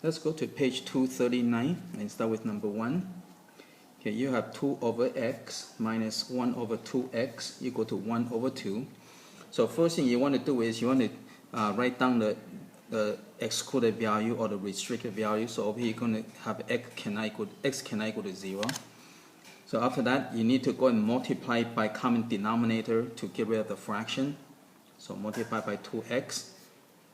Let's go to page 239 and start with number 1. Okay, you have 2 over x minus 1 over 2x equal to 1 over 2. So first thing you want to do is you want to write down the excluded value or the restricted value. So over here you're going to have x cannot equal to 0. So after that you need to go and multiply by common denominator to get rid of the fraction. So multiply by 2x.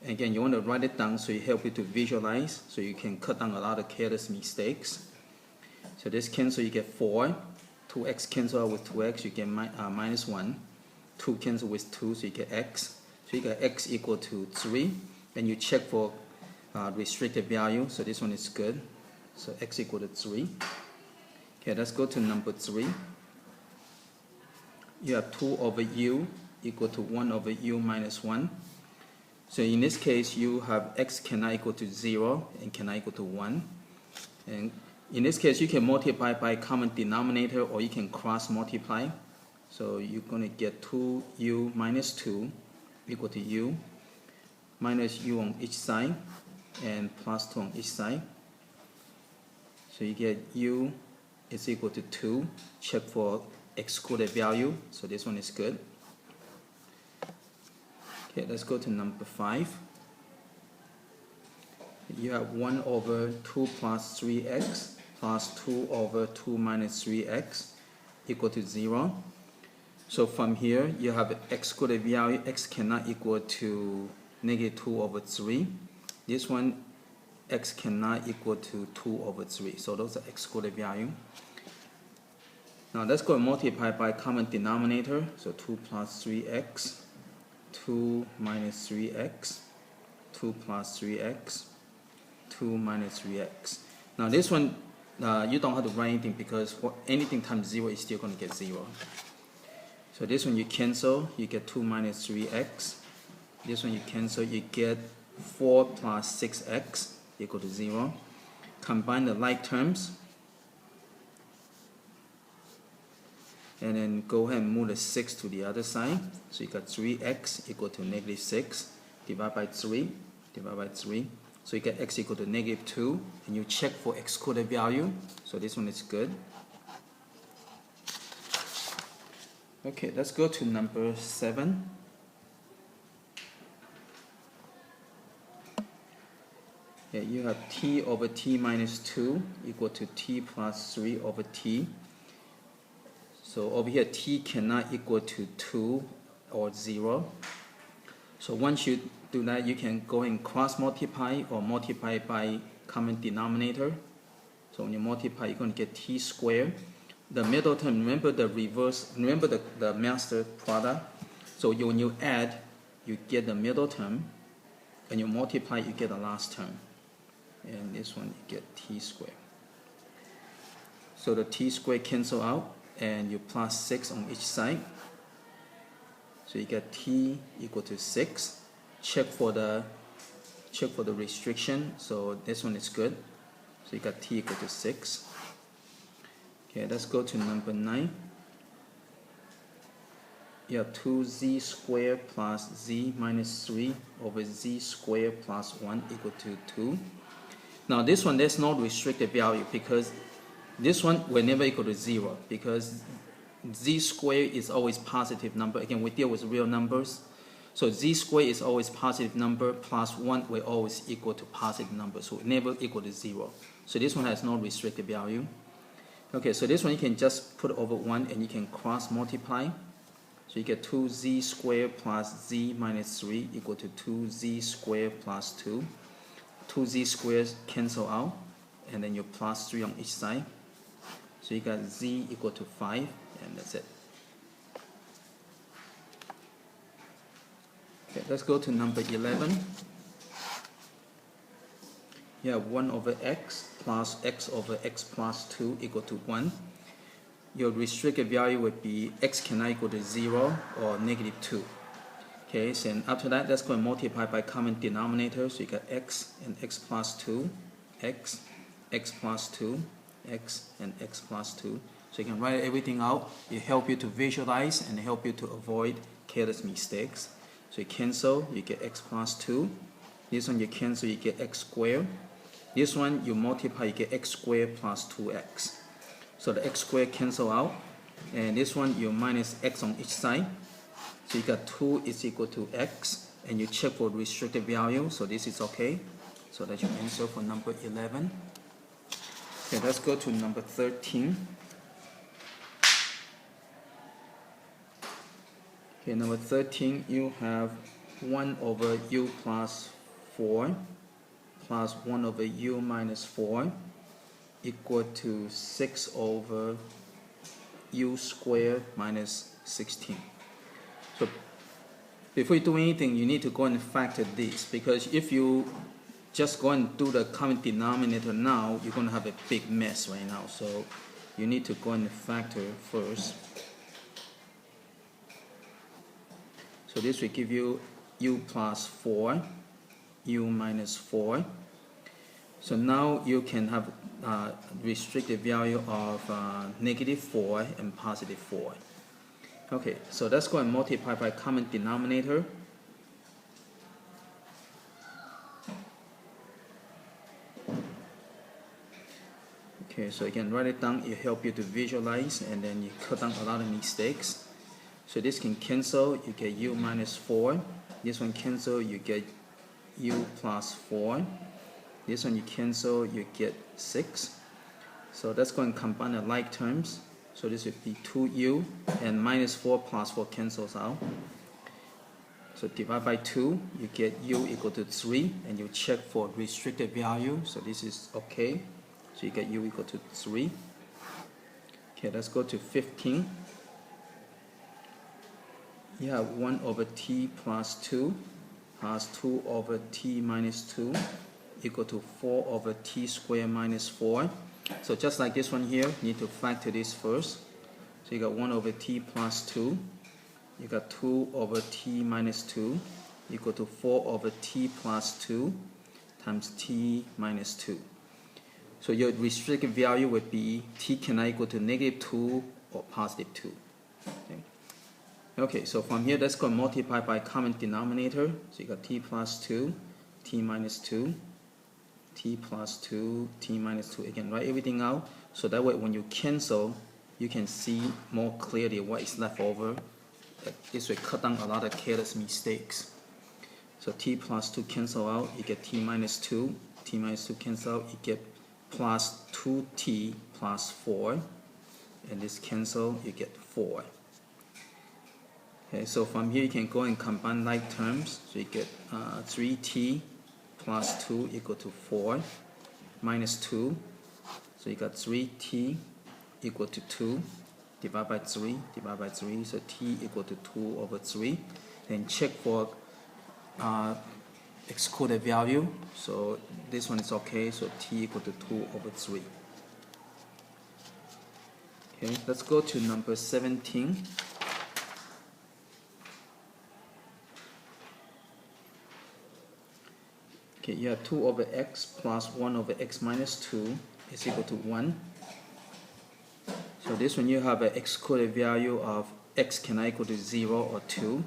Again, you want to write it down so it helps you to visualize, so you can cut down a lot of careless mistakes. So this cancel, you get 4. 2x cancel out with 2x, you get minus 1. 2 cancel with 2, so you get x. So you get x equal to 3. And you check for restricted value, so this one is good. So x equal to 3. Okay, let's go to number 3. You have 2 over u equal to 1 over u minus 1. So in this case, you have x cannot equal to 0 and cannot equal to 1. And in this case, you can multiply by common denominator or you can cross multiply. So you're going to get 2u minus 2 equal to u minus u on each side and plus 2 on each side. So you get u is equal to 2. Check for excluded value. So this one is good. Okay, let's go to number 5. You have 1 over 2 plus 3x plus 2 over 2 minus 3x equal to 0. So from here, you have excluded value. X cannot equal to negative 2 over 3. This one, x cannot equal to 2 over 3. So those are excluded value. Now let's go and multiply by common denominator. So 2 plus 3x. 2 minus 3x, 2 plus 3x, 2 minus 3x. Now this one, you don't have to write anything because for anything times 0 is still going to get 0. So this one you cancel, you get 2 minus 3x. This one you cancel, you get 4 plus 6x equal to 0. Combine the like terms. And then go ahead and move the 6 to the other side. So you got 3x equal to negative 6. Divide by 3. Divide by 3. So you get x equal to negative 2. And you check for excluded value. So this one is good. Okay, let's go to number 7. Yeah, you have t over t minus 2 equal to t plus 3 over t. So over here, t cannot equal to 2 or 0. So once you do that, you can go and cross multiply or multiply by common denominator. So when you multiply, you're going to get t squared. The middle term, remember the reverse, remember the master product. So when you add, you get the middle term. And you multiply, you get the last term. And this one, you get t squared. So the t squared cancel out. And you plus 6 on each side. So you get t equal to 6. Check for the restriction. So this one is good. So you got t equal to 6. Okay, let's go to number 9. You have 2z squared plus z minus 3 over z squared plus 1 equal to 2. Now this one, there's no restricted value because this one will never equal to 0 because z squared is always positive number. Again, we deal with real numbers. So z squared is always positive number plus 1 will always equal to positive number. So it never equal to 0. So this one has no restricted value. Okay, so this one you can just put over 1 and you can cross multiply. So you get 2z squared plus z minus 3 equal to 2z squared plus 2. 2z squares cancel out and then you plus 3 on each side. So you got z equal to 5, and that's it. Okay, let's go to number 11. You have 1 over x plus x over x plus 2 equal to 1. Your restricted value would be x cannot equal to 0 or negative 2. Okay, so after that, let's go and multiply by common denominator. So you got x and x plus 2, x, x plus 2, x and x plus 2. So you can write everything out. It helps you to visualize and help you to avoid careless mistakes. So you cancel, you get x plus 2. This one you cancel, you get x squared. This one you multiply, you get x squared plus 2x. So the x squared cancel out, and this one you minus x on each side. So you got 2 is equal to x, and you check for restricted value, so this is okay. So that's your answer for number 11. Okay, let's go to number 13. Okay, number 13, you have 1 over u plus 4 plus 1 over u minus 4 equal to 6 over u squared minus 16. So before you do anything, you need to go and factor this, because if you just go and do the common denominator now, you're going to have a big mess right now. So you need to go and factor first. So this will give you u plus 4, u minus 4. So now you can have restricted value of negative 4 and positive 4. Okay, so let's go and multiply by common denominator. Okay, so you can write it down, it helps you to visualize, and then you cut down a lot of mistakes. So this can cancel, you get u minus 4. This one cancel, you get u plus 4. This one you cancel, you get 6. So let's go and combine the like terms. So this would be 2u, and minus 4 plus 4 cancels out. So divide by 2, you get u equal to 3, and you check for restricted value. So this is okay. So you get u equal to 3. Okay, let's go to 15. You have 1 over t plus 2 plus 2 over t minus 2 equal to 4 over t squared minus 4. So just like this one here, you need to factor this first. So you got 1 over t plus 2. You got 2 over t minus 2 equal to 4 over t plus 2 times t minus 2. So your restricted value would be t cannot equal to negative 2 or positive 2. Okay, so from here, let's go and multiply by common denominator. So you got t plus 2, t minus 2, t plus 2, t minus 2. Again, write everything out, so that way when you cancel, you can see more clearly what is left over. This will cut down a lot of careless mistakes. So t plus 2 cancel out, you get t minus 2. T minus 2 cancel out, you get plus 2t plus 4. And this cancel, you get 4. Okay, so from here you can go and combine like terms. So you get 3t plus 2 equal to 4 minus 2. So you got 3t equal to 2. Divide by 3, divide by 3. So t equal to 2 over 3. Then check for excluded value. So this one is okay. So t equal to 2 over 3. Okay, let's go to number 17. Okay, you have 2 over x plus 1 over x minus 2 is equal to 1. So this one you have an excluded value of x cannot equal to 0 or 2.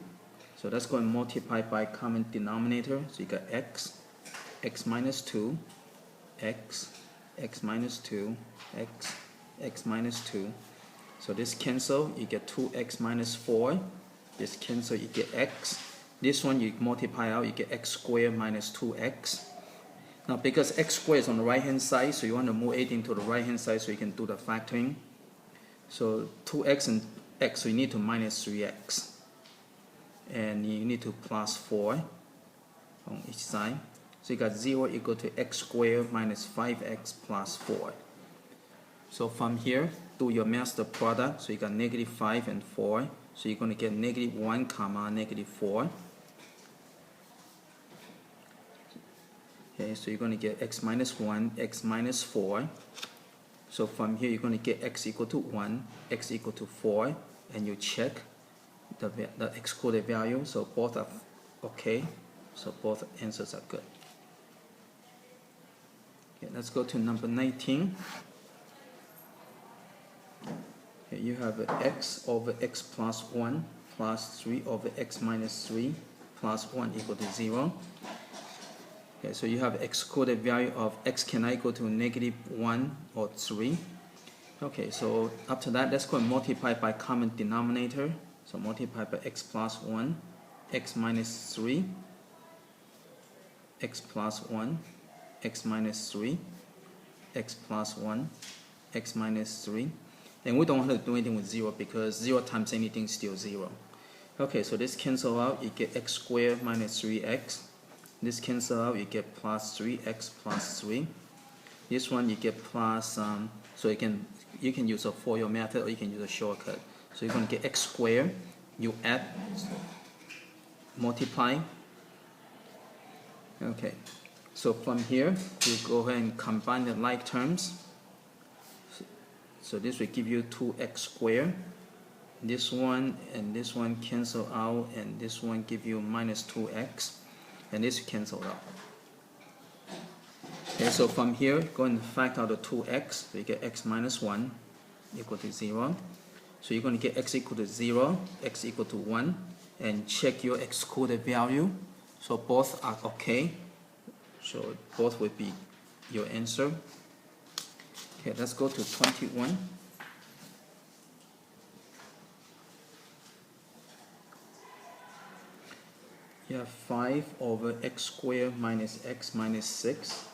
So let's go and multiply by common denominator. So you got x, x minus 2, x, x minus 2, x, x minus 2. So this cancel, you get 2x minus 4. This cancel, you get x. This one you multiply out, you get x squared minus 2x. Now because x squared is on the right hand side, so you want to move everything to the right hand side so you can do the factoring. So 2x and x, so you need to minus 3x. And you need to plus 4 on each side. So you got 0 equal to x squared minus 5x plus 4. So from here, do your master product. So you got negative 5 and 4. So you're going to get negative 1 comma negative 4. Okay, so you're going to get x minus 1, x minus 4. So from here, you're going to get x equal to 1, x equal to 4, and you check the excluded value. So both are okay. So both answers are good. Okay, let's go to number 19. Okay, you have x over x plus 1 plus 3 over x minus 3 plus 1 equal to 0. Okay, so you have excluded value of x cannot equal to -1 or 3. Okay, so after that, let's go and multiply by common denominator. So multiply by x plus 1, x minus 3, x plus 1, x minus 3, x plus 1, x minus 3. And we don't have to do anything with 0 because 0 times anything is still 0. Okay, so this cancel out, you get x squared minus 3x. This cancel out, you get plus 3x plus 3. This one you get plus, so you can use a FOIL method or you can use a shortcut. So you're going to get x squared, you add, multiply. Okay, so from here, you go ahead and combine the like terms. So this will give you 2x squared. This one and this one cancel out, and this one give you minus 2x, and this cancel out. Okay, so from here, go and factor out the 2x, so you get x minus 1 equal to 0. So you're going to get x equal to 0, x equal to 1, and check your excluded value. So both are okay. So both will be your answer. Okay, let's go to 21. You have 5 over x squared minus x minus 6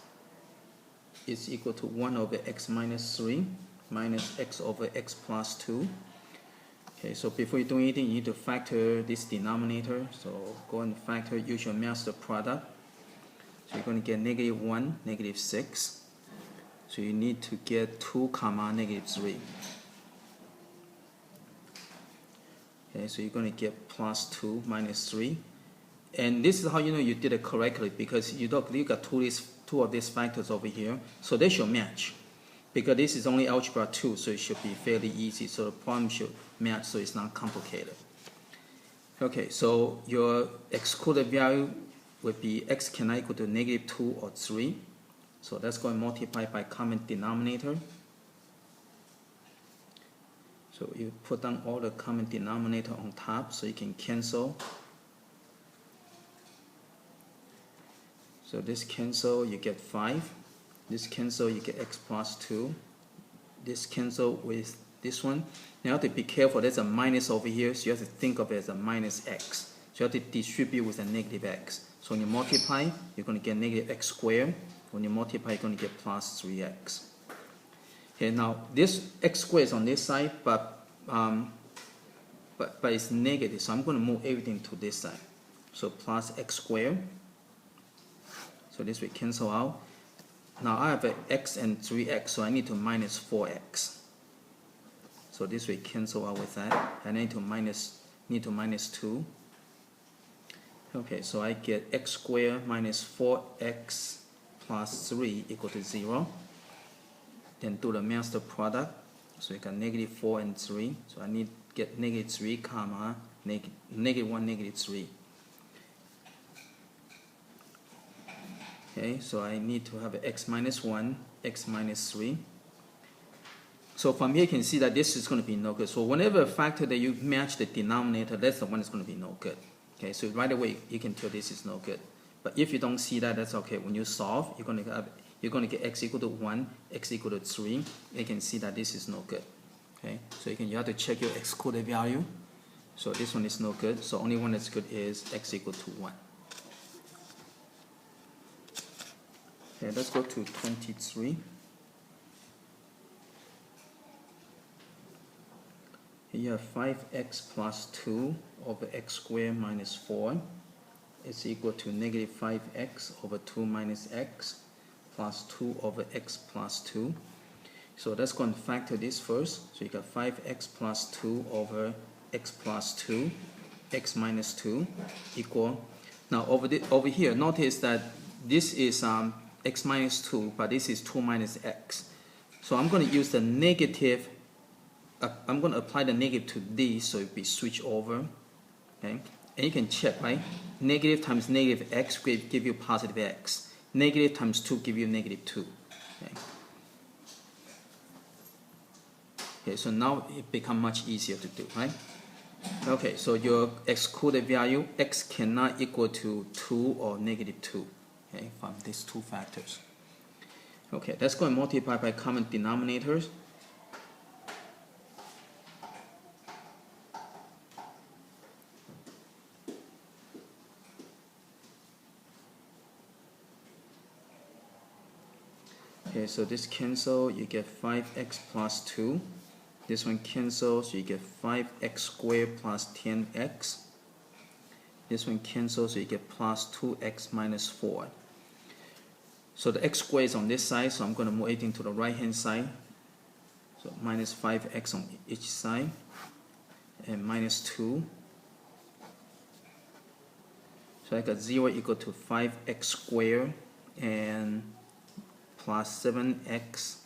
is equal to 1 over x minus 3 minus x over x plus 2. Okay, so before you do anything, you need to factor this denominator. So go and factor, use your master product. So you're going to get -1, -6. So you need to get 2 comma -3. Okay, so you're going to get plus 2 minus 3. And this is how you know you did it correctly, because you got two of these factors over here, so they should match. Because this is only algebra 2, so it should be fairly easy. So the problem should match, so it's not complicated. Okay, so your excluded value would be x cannot equal to -2 or 3. So let's go and multiply by common denominator. So you put down all the common denominator on top so you can cancel. So this cancel, you get 5. This cancel, you get x plus 2. This cancel with this one. Now you have to be careful, there's a minus over here, so you have to think of it as a minus x. So you have to distribute with a negative x. So when you multiply, you're going to get -x squared. When you multiply, you're going to get plus 3x. Okay, now this x squared is on this side, but it's negative, so I'm going to move everything to this side. So plus x squared. So this will cancel out. Now I have an x and 3x, so I need to minus 4x. So this will cancel out with that. I need to minus 2. Okay, so I get x squared minus 4x plus 3 equal to 0. Then do the master product. So you got -4 and 3. So I need to get -3 comma -1, -3. Okay, so I need to have x minus 1, x minus 3. So from here you can see that this is going to be no good. So whenever factor that you match the denominator, that's the one that's going to be no good. Okay, so right away you can tell this is no good. But if you don't see that, that's okay. When you solve, you're going to get x equal to 1, x equal to 3. You can see that this is no good. Okay, so you have to check your excluded value. So this one is no good. So only one that's good is x equal to 1. Okay, let's go to 23. Here you have 5x plus 2 over x squared minus 4 is equal to -5x over 2 minus x plus 2 over x plus 2. So let's go and factor this first. So you got 5x plus 2 over x plus 2, x minus 2 equal. Now over here, notice that this is x minus 2, but this is 2 minus x. So I'm going to use the negative, I'm going to apply the negative to this, so it be switched over. Okay, and you can check, right? Negative times negative x will give you positive x. Negative times 2 give you -2. Okay, so now it becomes much easier to do, right? Okay, so your excluded value, x cannot equal to 2 or -2. okay, from these two factors. Okay, let's go and multiply by common denominators. Okay, so this cancel, you get 5x plus 2. This one cancels, so you get 5x squared plus 10x. This one cancels, so you get plus 2x minus 4. So the x squared is on this side, so I'm going to move it into the right hand side. So minus 5x on each side, and minus 2. So I got 0 equal to 5x squared and plus 7x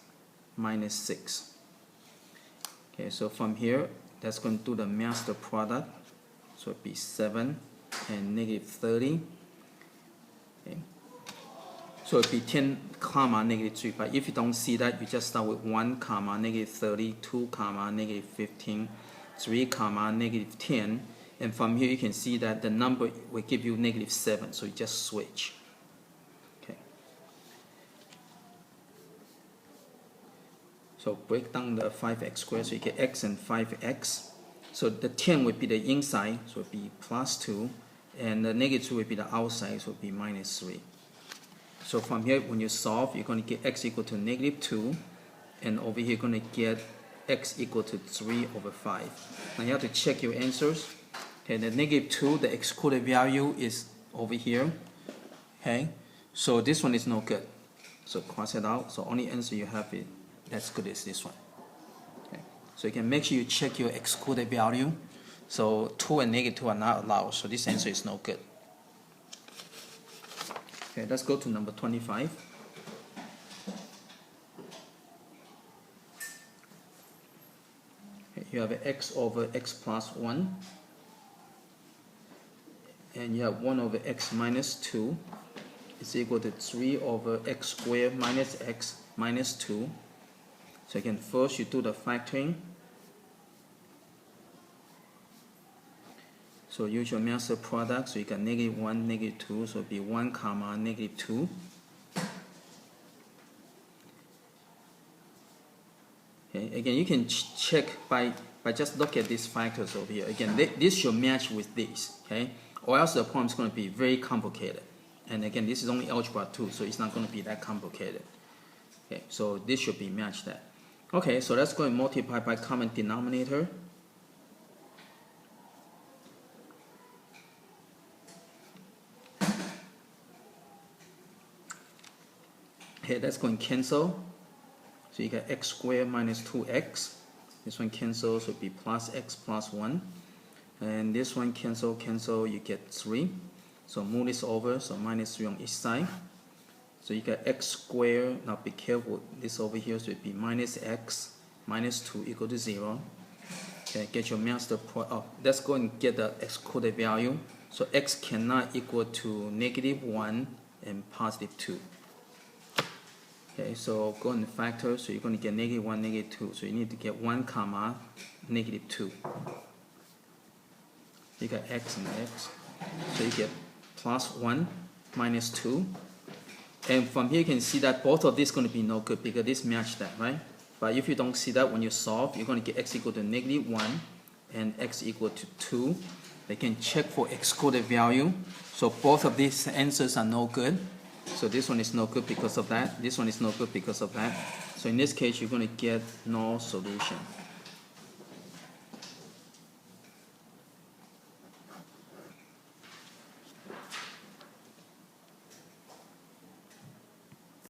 minus 6. Okay, so from here, that's going to do the master product. So it'd be 7 and negative 30. Okay. So it'd be 10 comma negative 3. But if you don't see that, you just start with 1 comma negative 30, 2 comma negative 15, 3 comma negative 10. And from here, you can see that the number will give you negative 7. So you just switch. So break down the 5x squared, so you get x and 5x. So the 10 would be the inside, so it would be plus 2. And the negative 2 would be the outside, so it would be minus 3. So from here, when you solve, you're going to get x equal to negative 2. And over here, you're going to get x equal to 3 over 5. Now you have to check your answers. Okay, the negative 2, the excluded value is over here. Okay, so this one is no good. So cross it out. So only answer you have is that's good is this one. Okay. So you can make sure you check your excluded value. So 2 and negative 2 are not allowed, so this answer is no good. Okay, let's go to number 25. Okay, you have x over x plus 1. And you have 1 over x minus 2 is equal to 3 over x squared minus x minus 2. So again, first you do the factoring. So use your master product. So you got negative 1, negative 2. So it'll be 1 comma negative 2. Okay. Again, you can check by just look at these factors over here. Again, this should match with this. Okay. Or else the problem is going to be very complicated. And again, this is only algebra 2, so it's not going to be that complicated. Okay. So this should be matched that. Okay, so let's go and multiply by common denominator. Okay, that's going to cancel. So you got x squared minus 2x. This one cancels, so it'll be plus x plus 1. And this one cancel, you get 3. So move this over, so minus 3 on each side. So you got x squared, now be careful, this over here, so it'd be minus x minus 2 equal to 0. Okay, get your master product. Oh, let's go and get the excluded value. So x cannot equal to negative 1 and positive 2. Okay, so go and factor, so you're going to get negative 1, negative 2. So you need to get 1 comma negative 2. You got x and x. So you get plus 1 minus 2. And from here you can see that both of these going to be no good because this match that, right? But if you don't see that when you solve, you're going to get x equal to negative 1 and x equal to 2. They can check for excluded value. So both of these answers are no good. So this one is no good because of that. This one is no good because of that. So in this case, you're going to get no solution.